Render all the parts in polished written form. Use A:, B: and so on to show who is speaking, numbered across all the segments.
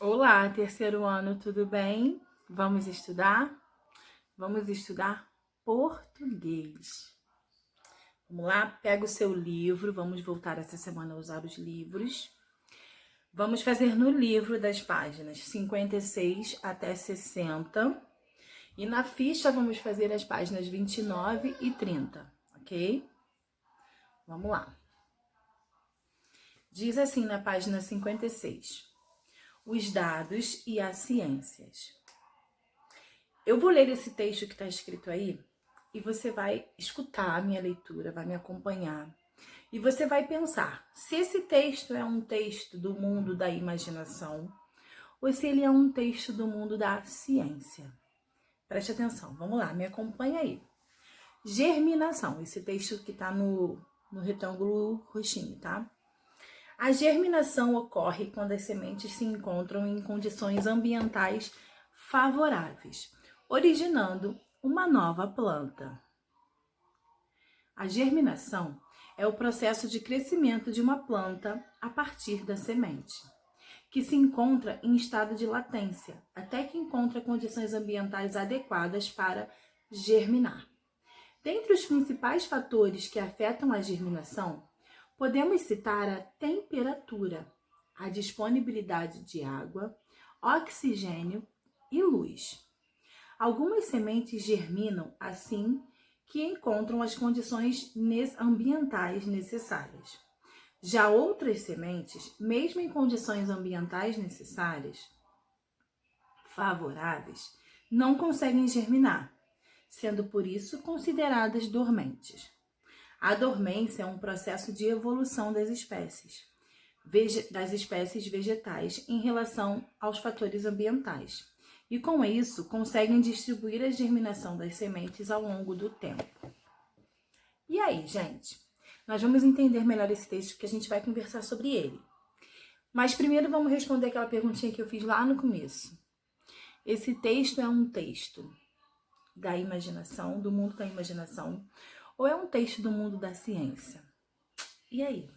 A: Olá, terceiro ano, tudo bem? Vamos estudar? Vamos estudar português. Vamos lá? Pega o seu livro, vamos voltar essa semana a usar os livros. Vamos fazer no livro das páginas 56 até 60. E na ficha vamos fazer as páginas 29 e 30, ok? Vamos lá. Diz assim na página 56. Os dados e as ciências. Eu vou ler esse texto que está escrito aí e você vai escutar a minha leitura, vai me acompanhar. E você vai pensar se esse texto é um texto do mundo da imaginação ou se ele é um texto do mundo da ciência. Preste atenção, vamos lá, me acompanha aí. Germinação, esse texto que está no retângulo roxinho, tá? A germinação ocorre quando as sementes se encontram em condições ambientais favoráveis, originando uma nova planta. A germinação é o processo de crescimento de uma planta a partir da semente, que se encontra em estado de latência, até que encontra condições ambientais adequadas para germinar. Dentre os principais fatores que afetam a germinação, podemos citar a temperatura, a disponibilidade de água, oxigênio e luz. Algumas sementes germinam assim que encontram as condições ambientais necessárias. Já outras sementes, mesmo em condições ambientais necessárias, favoráveis, não conseguem germinar, sendo por isso consideradas dormentes. A dormência é um processo de evolução das espécies vegetais em relação aos fatores ambientais. E com isso, conseguem distribuir a germinação das sementes ao longo do tempo. E aí, gente? Nós vamos entender melhor esse texto porque a gente vai conversar sobre ele. Mas primeiro vamos responder aquela perguntinha que eu fiz lá no começo. Esse texto é um texto da imaginação, do mundo da imaginação, ou é um texto do mundo da ciência? E aí?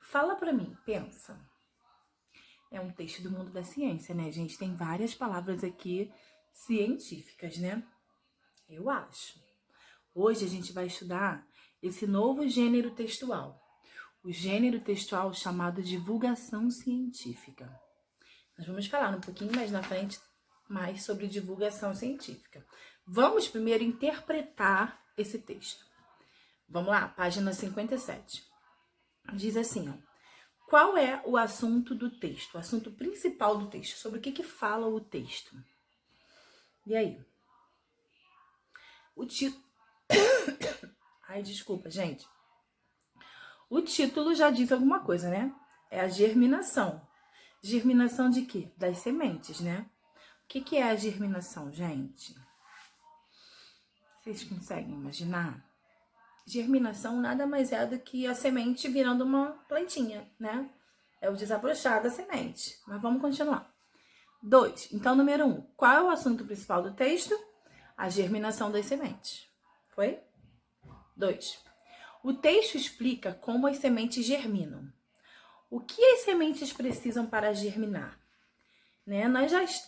A: Fala pra mim, pensa. É um texto do mundo da ciência, né, gente? Tem várias palavras aqui científicas, né? Eu acho. Hoje a gente vai estudar esse novo gênero textual. O gênero textual chamado divulgação científica. Nós vamos falar um pouquinho mais na frente mais sobre divulgação científica. Vamos primeiro interpretar esse texto. Vamos lá, página 57. Diz assim, ó. Qual é o assunto do texto? O assunto principal do texto? Sobre o que fala o texto? E aí? O título... Ai, desculpa, gente. O título já diz alguma coisa, né? É a germinação. Germinação de quê? Das sementes, né? O que é a germinação, gente? Vocês conseguem imaginar? Germinação nada mais é do que a semente virando uma plantinha, né? É o desabrochar da semente. Mas vamos continuar. 2. Então, número 1. Qual é o assunto principal do texto? A germinação das sementes. Foi? 2. O texto explica como as sementes germinam. O que as sementes precisam para germinar? Né?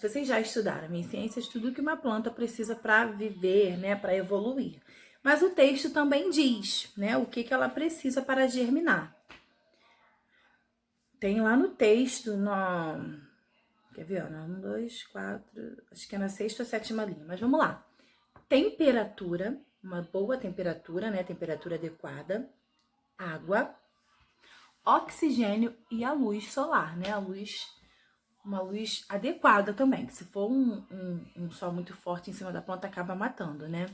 A: Vocês já estudaram em ciências tudo que uma planta precisa para viver, né? Para evoluir. Mas o texto também diz, né? O que ela precisa para germinar. Tem lá no texto, quer ver? 1, 2, 4, acho que é na 6ª ou 7ª linha, mas vamos lá. Temperatura, uma boa temperatura, né? Temperatura adequada. Água, oxigênio e a luz solar, né? Uma luz adequada também, que se for um sol muito forte em cima da planta, acaba matando, né?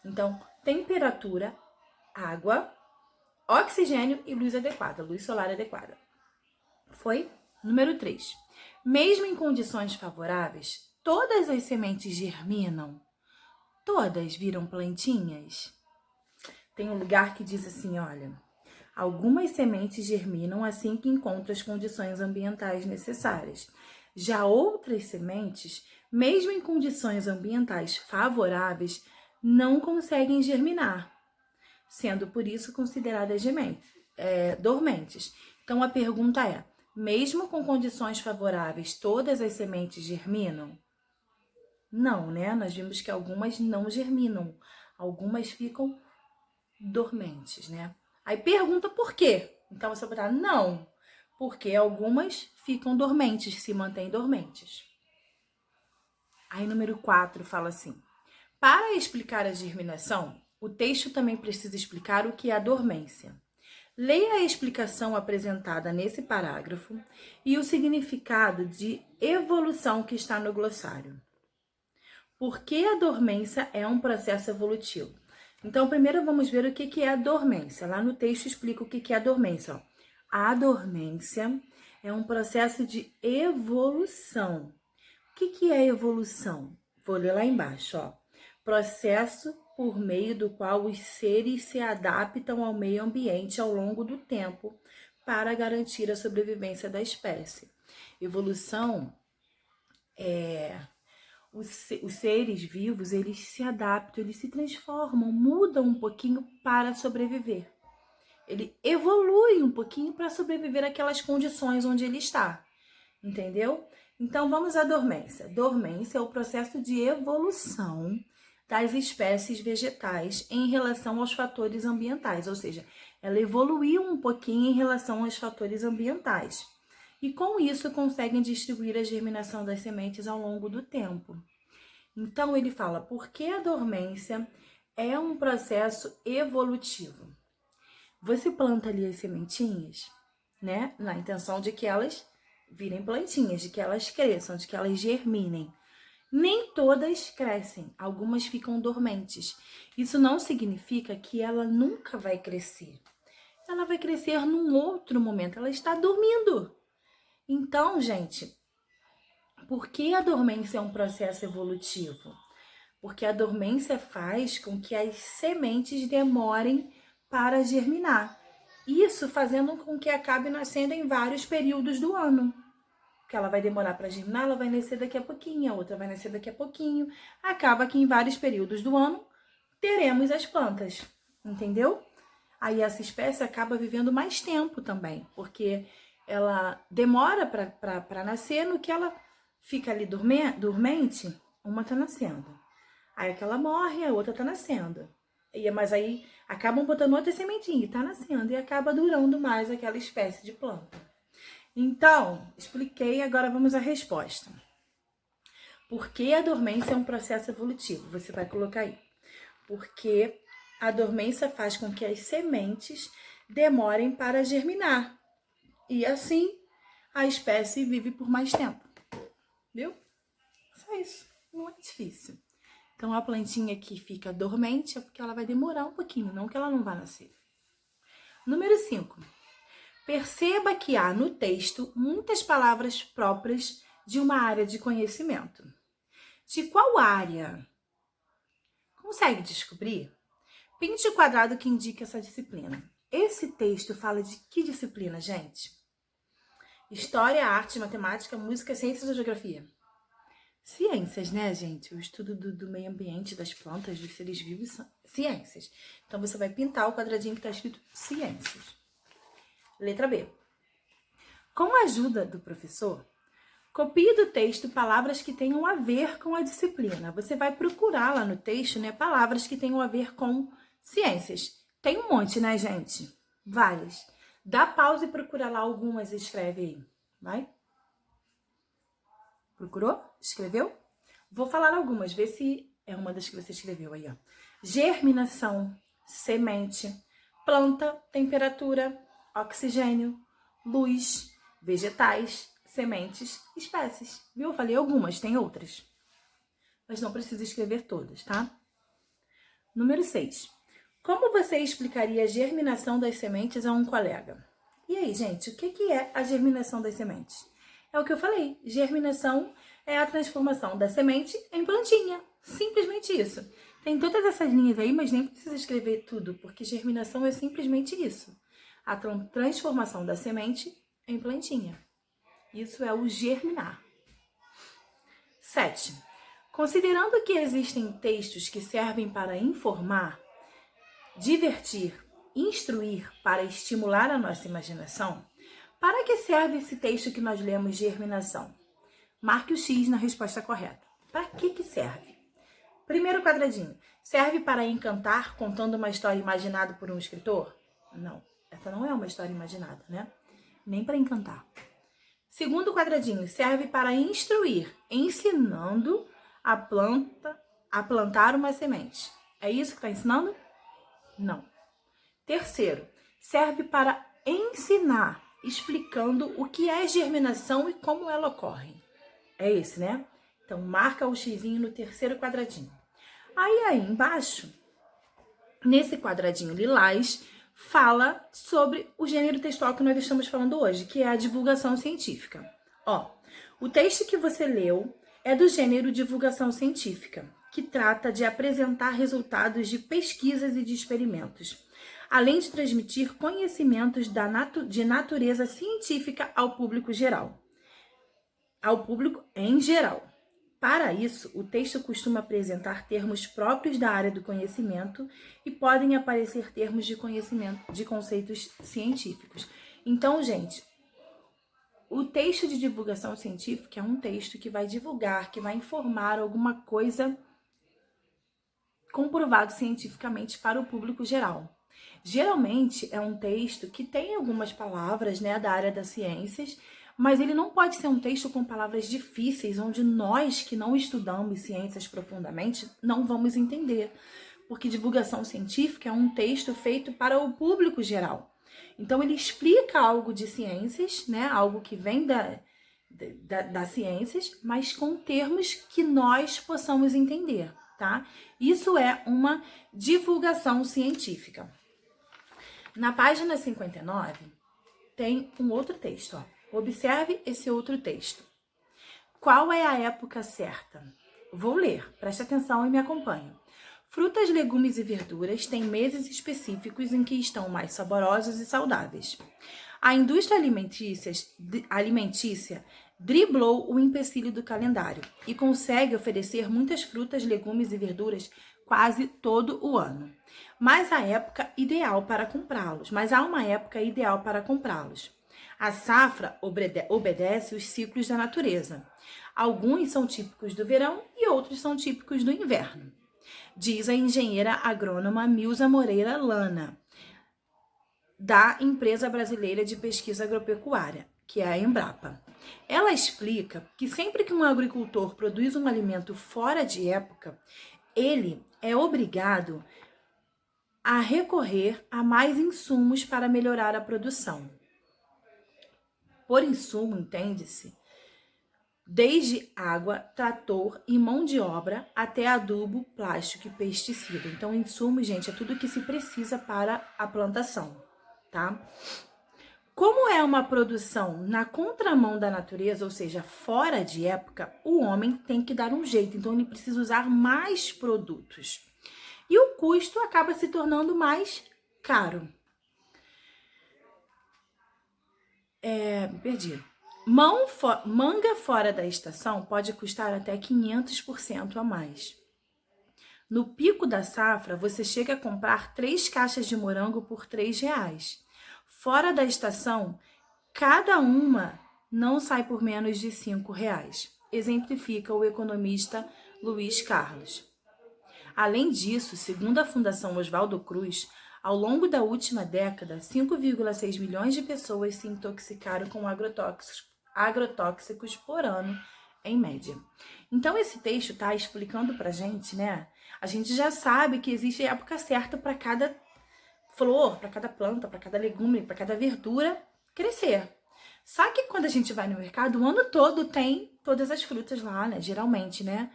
A: Então, temperatura, água, oxigênio e luz adequada, luz solar adequada. Foi? Número 3. Mesmo em condições favoráveis, todas as sementes germinam? Todas viram plantinhas? Tem um lugar que diz assim, olha... Algumas sementes germinam assim que encontram as condições ambientais necessárias. Já outras sementes, mesmo em condições ambientais favoráveis, não conseguem germinar, sendo por isso consideradas dormentes. Então a pergunta é: Mesmo com condições favoráveis, todas as sementes germinam? Não, né? Nós vimos que algumas não germinam, algumas ficam dormentes, né? Aí pergunta por quê? Então você vai botar não, porque algumas ficam dormentes, se mantêm dormentes. Aí número 4 fala assim: para explicar a germinação, o texto também precisa explicar o que é a dormência. Leia a explicação apresentada nesse parágrafo e o significado de evolução que está no glossário. Por que a dormência é um processo evolutivo? Então, primeiro vamos ver o que é a dormência. Lá no texto explica o que é a dormência. Ó. A dormência é um processo de evolução. O que é evolução? Vou ler lá embaixo, ó. Processo por meio do qual os seres se adaptam ao meio ambiente ao longo do tempo para garantir a sobrevivência da espécie. Evolução os seres vivos, eles se adaptam, eles se transformam, mudam um pouquinho para sobreviver. Ele evolui um pouquinho para sobreviver àquelas condições onde ele está. Entendeu? Então, vamos à dormência. Dormência é o processo de evolução das espécies vegetais em relação aos fatores ambientais, ou seja, ela evoluiu um pouquinho em relação aos fatores ambientais. E com isso conseguem distribuir a germinação das sementes ao longo do tempo. Então, ele fala, por que a dormência é um processo evolutivo? Você planta ali as sementinhas, né? Na intenção de que elas virem plantinhas, de que elas cresçam, de que elas germinem. Nem todas crescem, algumas ficam dormentes. Isso não significa que ela nunca vai crescer. Ela vai crescer num outro momento, ela está dormindo. Então, gente, por que a dormência é um processo evolutivo? Porque a dormência faz com que as sementes demorem para germinar. Isso fazendo com que acabe nascendo em vários períodos do ano. Que ela vai demorar para germinar, ela vai nascer daqui a pouquinho, a outra vai nascer daqui a pouquinho. Acaba que em vários períodos do ano teremos as plantas, entendeu? Aí essa espécie acaba vivendo mais tempo também, porque ela demora para nascer, no que ela fica ali dormente, uma tá nascendo. Aí que ela morre, a outra tá nascendo. Mas aí acabam botando outra sementinha, tá nascendo, e acaba durando mais aquela espécie de planta. Então, expliquei, agora vamos à resposta. Por que a dormência é um processo evolutivo? Você vai colocar aí. Porque a dormência faz com que as sementes demorem para germinar. E assim, a espécie vive por mais tempo. Viu? Só isso. Não é difícil. Então, a plantinha que fica dormente é porque ela vai demorar um pouquinho, não que ela não vá nascer. Número 5. Perceba que há no texto muitas palavras próprias de uma área de conhecimento. De qual área? Consegue descobrir? Pinte o quadrado que indica essa disciplina. Esse texto fala de que disciplina, gente? História, arte, matemática, música, ciências ou geografia? Ciências, né, gente? O estudo do meio ambiente, das plantas, dos seres vivos, são ciências. Então, você vai pintar o quadradinho que está escrito ciências. Letra B. Com a ajuda do professor, copie do texto palavras que tenham a ver com a disciplina. Você vai procurar lá no texto, né, palavras que tenham a ver com ciências. Tem um monte, né, gente? Várias. Dá pausa e procura lá algumas e escreve aí. Vai? Procurou? Escreveu? Vou falar algumas, vê se é uma das que você escreveu aí, ó. Germinação, semente, planta, temperatura, oxigênio, luz, vegetais, sementes, espécies. Viu? Eu falei algumas, tem outras. Mas não precisa escrever todas, tá? Número 6. Como você explicaria a germinação das sementes a um colega? E aí, gente, o que é a germinação das sementes? É o que eu falei. Germinação é a transformação da semente em plantinha. Simplesmente isso. Tem todas essas linhas aí, mas nem precisa escrever tudo, porque germinação é simplesmente isso. A transformação da semente em plantinha. Isso é o germinar. 7. Considerando que existem textos que servem para informar, divertir, instruir para estimular a nossa imaginação, Para que serve esse texto que nós lemos de germinação? Marque o X na resposta correta. Para que serve? Primeiro quadradinho. Serve para encantar contando uma história imaginada por um escritor? Não, essa não é uma história imaginada, né? Nem para encantar. Segundo quadradinho. Serve para instruir, ensinando a planta a plantar uma semente. É isso que está ensinando? Não. Terceiro. Serve para ensinar, explicando o que é germinação e como ela ocorre. É esse, né? Então, marca o xizinho no terceiro quadradinho. Aí embaixo, nesse quadradinho lilás, fala sobre o gênero textual que nós estamos falando hoje, que é a divulgação científica. Ó, o texto que você leu é do gênero divulgação científica, que trata de apresentar resultados de pesquisas e de experimentos, além de transmitir conhecimentos de natureza científica ao público geral. Ao público em geral. Para isso, o texto costuma apresentar termos próprios da área do conhecimento e podem aparecer termos de conhecimento de conceitos científicos. Então, gente, o texto de divulgação científica é um texto que vai divulgar, que vai informar alguma coisa comprovado cientificamente para o público geral. Geralmente é um texto que tem algumas palavras, né, da área das ciências, mas ele não pode ser um texto com palavras difíceis, onde nós que não estudamos ciências profundamente não vamos entender, porque divulgação científica é um texto feito para o público geral. Então ele explica algo de ciências, né, algo que vem das ciências, mas com termos que nós possamos entender, tá? Isso é uma divulgação científica. Na página 59 tem um outro texto, ó. Observe esse outro texto. Qual é a época certa? Vou ler, preste atenção e me acompanhe. Frutas, legumes e verduras têm meses específicos em que estão mais saborosos e saudáveis. A indústria alimentícia driblou o empecilho do calendário e consegue oferecer muitas frutas, legumes e verduras quase todo o ano. Mas há uma época ideal para comprá-los. A safra obedece os ciclos da natureza. Alguns são típicos do verão e outros são típicos do inverno, diz a engenheira agrônoma Milza Moreira Lana, da Empresa Brasileira de Pesquisa Agropecuária, que é a Embrapa. Ela explica que sempre que um agricultor produz um alimento fora de época, ele é obrigado a recorrer a mais insumos para melhorar a produção. Por insumo, entende-se, desde água, trator e mão de obra até adubo, plástico e pesticida. Então, insumo, gente, é tudo que se precisa para a plantação, tá? Como é uma produção na contramão da natureza, ou seja, fora de época, o homem tem que dar um jeito. Então, ele precisa usar mais produtos. E o custo acaba se tornando mais caro. Manga fora da estação pode custar até 500% a mais. No pico da safra, você chega a comprar 3 caixas de morango por R$3. Fora da estação, cada uma não sai por menos de R$5, exemplifica o economista Luiz Carlos. Além disso, segundo a Fundação Oswaldo Cruz, ao longo da última década, 5,6 milhões de pessoas se intoxicaram com agrotóxicos por ano, em média. Então, esse texto está explicando pra gente, né? A gente já sabe que existe a época certa para cada flor, para cada planta, para cada legume, para cada verdura crescer. Só que quando a gente vai no mercado, o ano todo tem todas as frutas lá, né? Geralmente, né?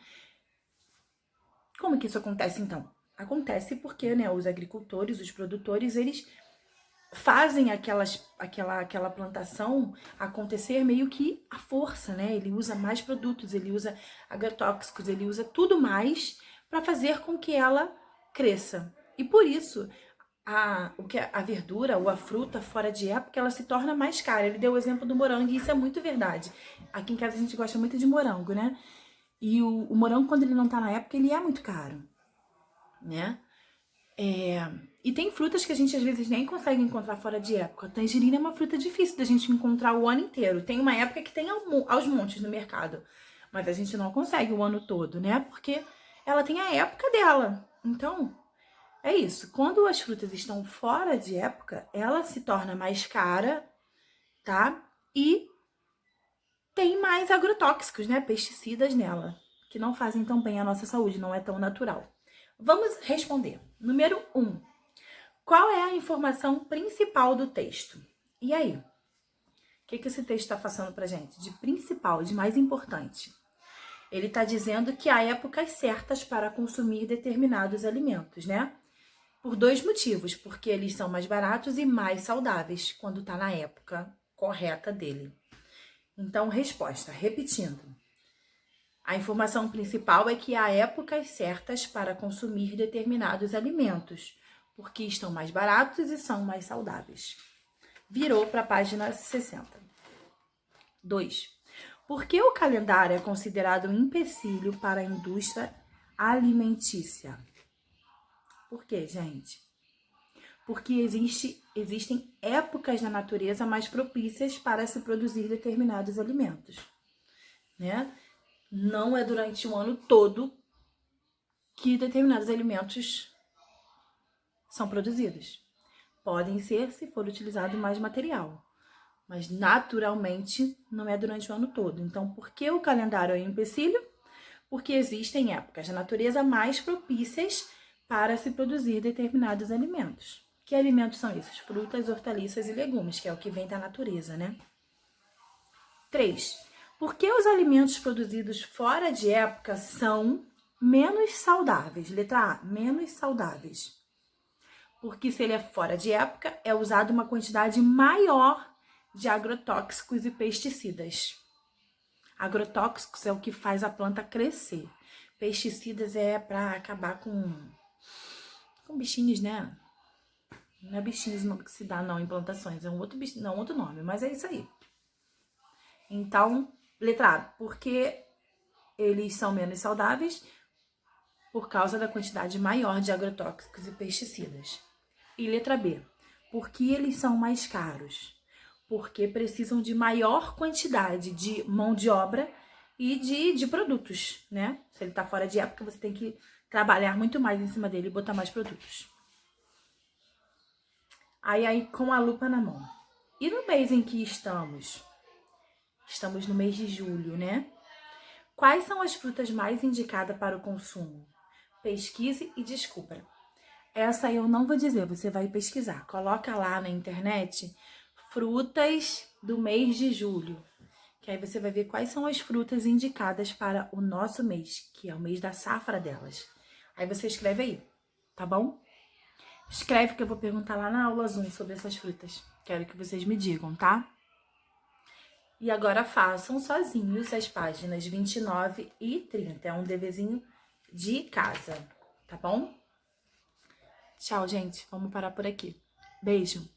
A: Como que isso acontece, então? Acontece porque, né, os agricultores, os produtores, eles fazem aquela plantação acontecer meio que à força, né? Ele usa mais produtos, ele usa agrotóxicos, ele usa tudo mais para fazer com que ela cresça. E por isso, a verdura ou a fruta fora de época, ela se torna mais cara. Ele deu o exemplo do morango e isso é muito verdade. Aqui em casa a gente gosta muito de morango, né? E o morango, quando ele não tá na época, ele é muito caro, né? E tem frutas que a gente às vezes nem consegue encontrar fora de época. Tangerina é uma fruta difícil da gente encontrar o ano inteiro. Tem uma época que tem aos montes no mercado, mas a gente não consegue o ano todo, né? Porque ela tem a época dela. Então, é isso. Quando as frutas estão fora de época, ela se torna mais cara, tá? E tem mais agrotóxicos, né? Pesticidas nela, que não fazem tão bem à nossa saúde, não é tão natural. Vamos responder. Número 1. Qual é a informação principal do texto? E aí? O que esse texto está passando pra gente? De principal, de mais importante. Ele está dizendo que há épocas certas para consumir determinados alimentos, né? Por 2 motivos. Porque eles são mais baratos e mais saudáveis quando está na época correta dele. Então, resposta. Repetindo. A informação principal é que há épocas certas para consumir determinados alimentos, porque estão mais baratos e são mais saudáveis. Virou para a página 60. 2. Por que o calendário é considerado um empecilho para a indústria alimentícia? Por quê, gente? Porque existem épocas na natureza mais propícias para se produzir determinados alimentos, né? Não é durante o ano todo que determinados alimentos são produzidos. Podem ser se for utilizado mais material, mas naturalmente não é durante o ano todo. Então, por que o calendário é um empecilho? Porque existem épocas da natureza mais propícias para se produzir determinados alimentos. Que alimentos são esses? Frutas, hortaliças e legumes, que é o que vem da natureza, né? 3. Por que os alimentos produzidos fora de época são menos saudáveis? Letra A, menos saudáveis. Porque se ele é fora de época, é usado uma quantidade maior de agrotóxicos e pesticidas. Agrotóxicos é o que faz a planta crescer. Pesticidas é para acabar com bichinhos, né? Não é bichinhos o nome que se dá, não, em plantações. É um outro, não, outro nome, mas é isso aí. Então, letra A, porque eles são menos saudáveis por causa da quantidade maior de agrotóxicos e pesticidas. E letra B, porque eles são mais caros? Porque precisam de maior quantidade de mão de obra e de produtos, né? Se ele tá fora de época, você tem que trabalhar muito mais em cima dele e botar mais produtos. Aí com a lupa na mão. E no mês em que estamos? Estamos no mês de julho, né? Quais são as frutas mais indicadas para o consumo? Pesquise e descubra. Essa eu não vou dizer, você vai pesquisar. Coloca lá na internet frutas do mês de julho, que aí você vai ver quais são as frutas indicadas para o nosso mês, que é o mês da safra delas. Aí você escreve aí, tá bom? Escreve que eu vou perguntar lá na aula Zoom sobre essas frutas. Quero que vocês me digam, tá? E agora façam sozinhos as páginas 29 e 30. É um deverzinho de casa, tá bom? Tchau, gente. Vamos parar por aqui. Beijo.